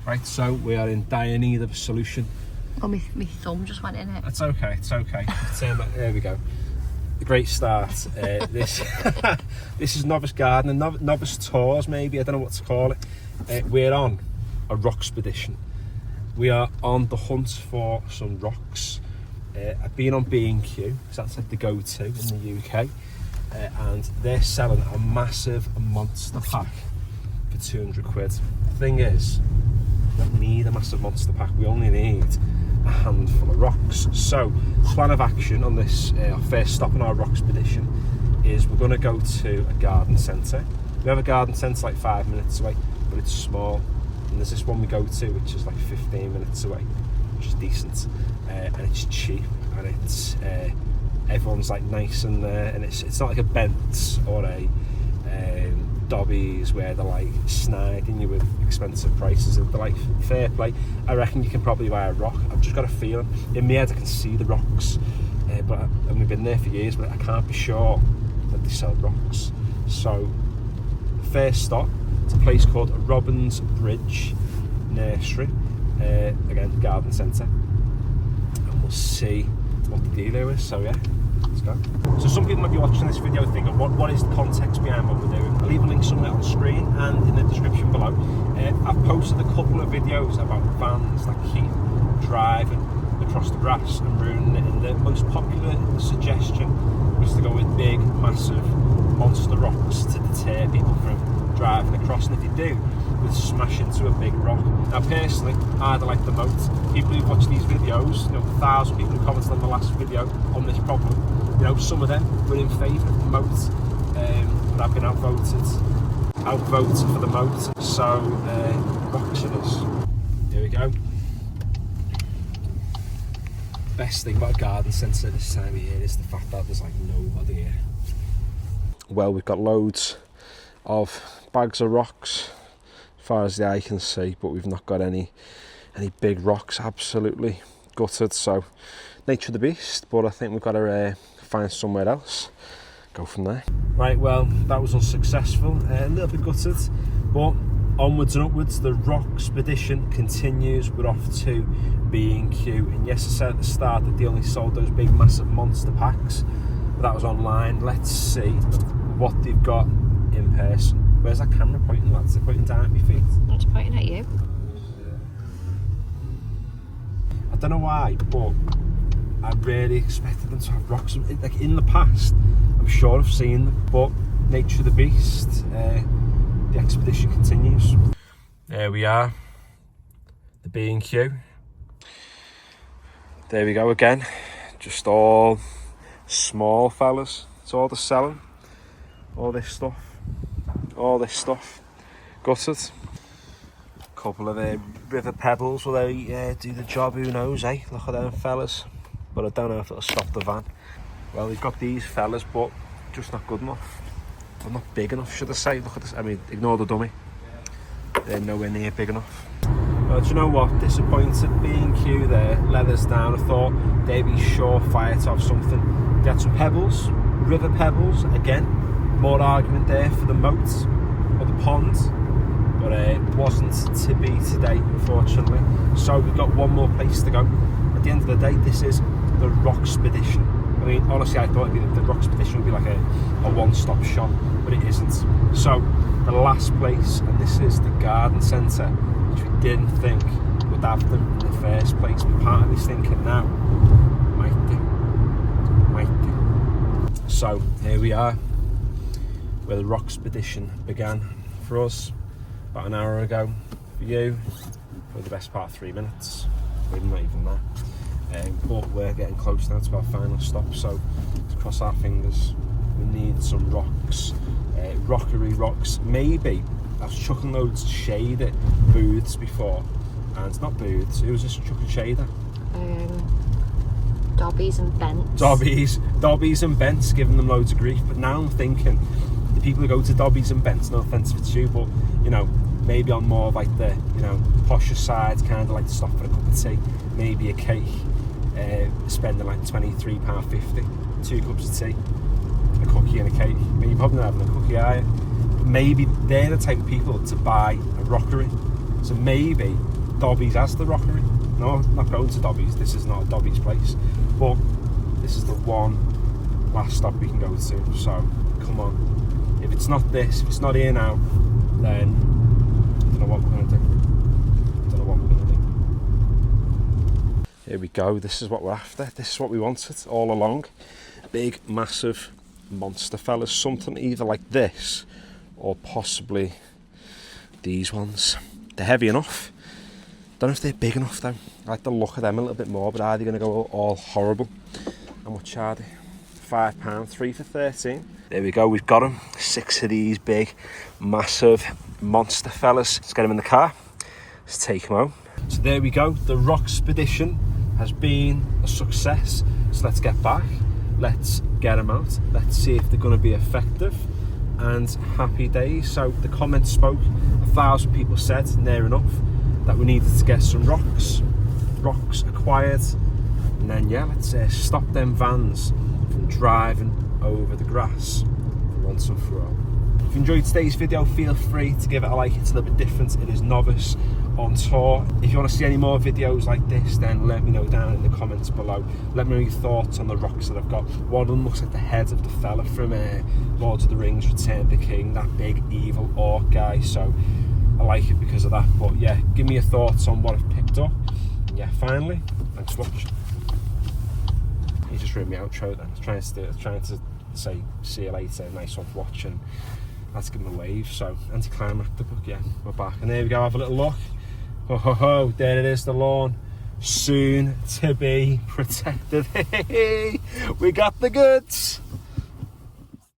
Right, so we are in dire need of a solution. Oh, my thumb just went in it. It's okay, it's okay. There we go. A great start. This is novice gardening, novice tours maybe, I don't know what to call it. We're on a rockspedition. We are on the hunt for some rocks. I've been on B&Q, because that's like the go-to in the UK. And they're selling a massive monster pack for 200 quid. The thing is, we don't need a massive monster pack, we only need a handful of rocks. So, plan of action on this, our first stop on our rockspedition, is we're going to go to a garden centre. We have a garden centre like 5 minutes away, but it's small. And there's this one we go to, which is like 15 minutes away, which is decent. And it's cheap, and it's everyone's like nice and it's not like a Bent's or a Dobbies where they're like snagging you with expensive prices. They're like fair play. I reckon you can probably buy a rock. I've just got a feeling in my head I can see the rocks, and we've been there for years, but I can't be sure that they sell rocks. So first stop, it's a place called Robin's Bridge Nursery, again garden centre, and we'll see what the dealer is. So yeah, let's go. So some people might be watching this video thinking, what is the context behind what we're doing? I'll leave a link somewhere on screen and in the description below. I've posted a couple of videos about vans that keep driving across the grass and ruining it, and the most popular suggestion was to go with big, massive monster rocks to deter people from driving across, and if you do, we'll smash into a big rock. Now personally, I like the moat. People who watch these videos, 1,000 people who commented on the last video on this problem, some of them were in favour of the moat, but I've been outvoted for the moat, so rocks it is. Here we go. Best thing about a garden centre this time of year is the fact that there's like nobody here. Well, we've got loads of bags of rocks as far as the eye can see, but we've not got any big rocks. Absolutely gutted. So nature of the beast, but I think we've got to find somewhere else, go from there. Right, well, that was unsuccessful, a little bit gutted, but onwards and upwards. The rockspedition continues. We're off to B&Q, and yes, I said at the start that they only sold those big massive monster packs, but that was online. Let's see what they've got in person. Where's that camera pointing? That's pointing down at my feet. It's pointing at you. I don't know why, but I really expected them to have rocks. Like in the past, I'm sure I've seen them, but nature of the beast. The expedition continues. There we are, the B&Q. There we go again. Just all small fellas. It's all they're selling. All this stuff. Gutted. Couple of river pebbles, will they do the job? Who knows, eh? Look at them fellas. But I don't know if it'll stop the van. Well, we've got these fellas, but just not good enough. They're not big enough, should I say. Look at this. I mean, ignore the dummy. They're nowhere near big enough. Well, do you know what? Disappointed. B&Q there let us down. I thought they'd be surefire to have something. They had some pebbles, river pebbles. Again, more argument there for the moat or the pond, but it wasn't to be today, unfortunately. So we've got one more place to go. At the end of the day, this is the rockspedition. I mean, honestly, I thought the rockspedition would be like a one-stop shop, but it isn't. So the last place, and this is the garden centre, which we didn't think would have them in the first place. But part of me's thinking now, might do. So here we are, where the rockspedition began for us about an hour ago. For you, for the best part of 3 minutes, maybe not even that. But we're getting close now to our final stop, so let's cross our fingers. We need some rocks, rockery rocks. Maybe I was chucking loads of shade at booths before, and it's not booths. Who was just chucking shade at? Dobbies and Bents. Dobbies and Bents, giving them loads of grief. But now I'm thinking, the people who go to Dobbies and Bents, no offence if it's you, but maybe on more of like the posher side, kind of like to stop for a cup of tea, maybe a cake, spending like £23.50, 2 cups of tea, a cookie and a cake. I mean, you're probably not having a cookie, are you? Maybe they're the type of people to buy a rockery. So maybe Dobbies as the rockery. No, I'm not going to Dobbies. This is not a Dobbies place, but this is the one last stop we can go to. So come on, if it's not this, if it's not here now, then I don't know what we're going to do. I don't know what we're going to do. Here we go. This is what we're after. This is what we wanted all along. Big, massive monster fellas. Something either like this or possibly these ones. They're heavy enough. Don't know if they're big enough though. I like the look of them a little bit more, but are they going to go all horrible? How much are they? £5, 3 for 13. There we go, we've got them. 6 of these big, massive monster fellas. Let's get them in the car. Let's take them home. So there we go. The rockspedition has been a success. So let's get back. Let's get them out. Let's see if they're going to be effective. And happy days. So the comments spoke. 1,000 people said, near enough, that we needed to get some rocks acquired, and then yeah, let's stop them vans from driving over the grass once and for all. If you enjoyed today's video, feel free to give it a like. It's a little bit different. It is novice on tour. If you want to see any more videos like this, then let me know down in the comments below. Let me know your thoughts on the rocks that I've got. One of them looks like the head of the fella from Lord of the Rings, Return of the King, that big evil orc guy, so I like it because of that. But yeah, give me your thoughts on what I've picked up. And yeah, finally, thanks for watching. You just ruined my outro then. I was trying to say see you later, nice one for watching. Let's give him a wave. So anticlimactic, but yeah, we're back. And there we go, have a little look. Ho ho ho, there it is, the lawn. Soon to be protected. We got the goods.